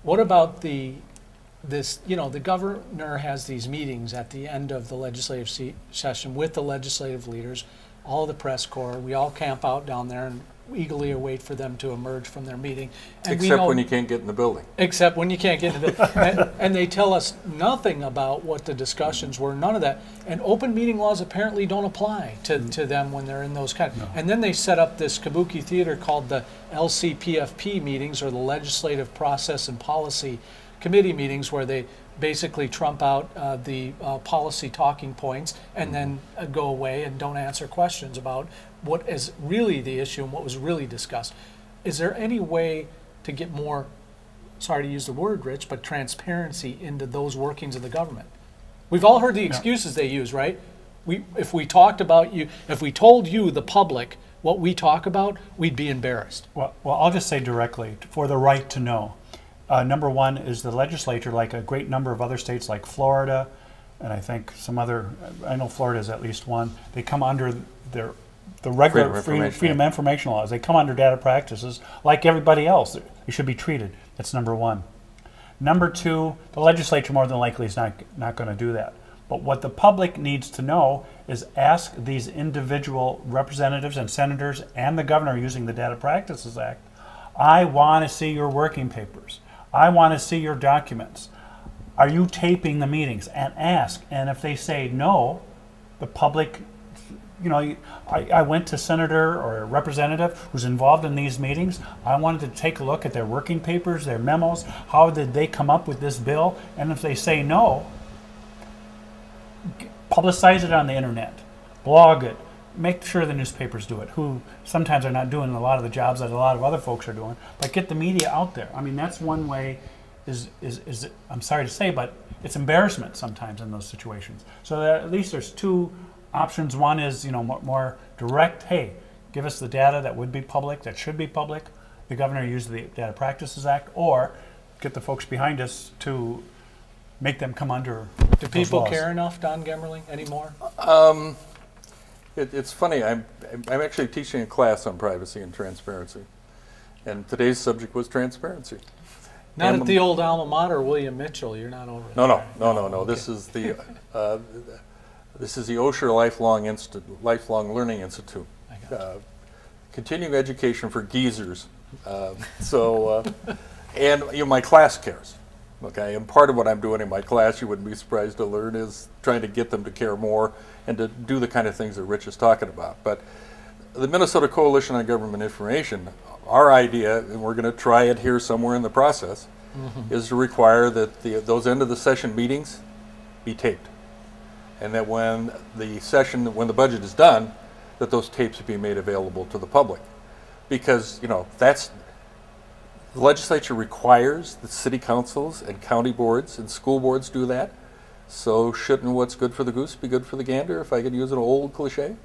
What about this, the governor has these meetings at the end of the legislative session with the legislative leaders, all of the press corps. We all camp out down there and eagerly await for them to emerge from their meeting. And except when you can't get in the building. Except when you can't get in the building. And they tell us nothing about what the discussions were, none of that. And open meeting laws apparently don't apply to them when they're in those kind. No. And then they set up this kabuki theater called the LCPFP meetings, or the Legislative Process and Policy Committee meetings, where they basically trump out the policy talking points and then go away and don't answer questions about what is really the issue and what was really discussed. Is there any way to get more, sorry to use the word, Rich, but transparency into those workings of the government? We've all heard the excuses they use, right? If we talked about you, if we told you, the public, what we talk about, we'd be embarrassed. Well, I'll just say directly, for the right to know. Number one is the legislature, like a great number of other states like Florida, and I think some other, I know Florida is at least one, they come under the regular freedom of information laws. They come under data practices like everybody else. They should be treated. That's number one. Number two, the legislature more than likely is not going to do that. But what the public needs to know is ask these individual representatives and senators and the governor using the Data Practices Act, I want to see your working papers. I want to see your documents. Are you taping the meetings? And ask. And if they say no, the public, I went to senator or a representative who's involved in these meetings. I wanted to take a look at their working papers, their memos. How did they come up with this bill? And if they say no, publicize it on the internet, blog it, make sure the newspapers do it, who sometimes are not doing a lot of the jobs that a lot of other folks are doing, but get the media out there. I mean, that's one way, I'm sorry to say, but it's embarrassment sometimes in those situations. So that at least there's two options. One is, more direct, hey, give us the data that would be public, that should be public. The governor used the Data Practices Act, or get the folks behind us to make them come under Do people care enough, Don Gemberling, anymore? It's funny, I'm actually teaching a class on privacy and transparency, and today's subject was transparency. Not at the old alma mater, William Mitchell. You're not over there. No. Okay. This is the Osher Lifelong Learning Institute. Continuing education for geezers. And my class cares. Okay, and part of what I'm doing in my class, you wouldn't be surprised to learn, is trying to get them to care more and to do the kind of things that Rich is talking about. But the Minnesota Coalition on Government Information, our idea, and we're going to try it here somewhere in the process, is to require that those end of the session meetings be taped. And that when the budget is done, that those tapes be made available to the public. Because, the legislature requires that city councils and county boards and school boards do that. So shouldn't what's good for the goose be good for the gander, if I could use an old cliche?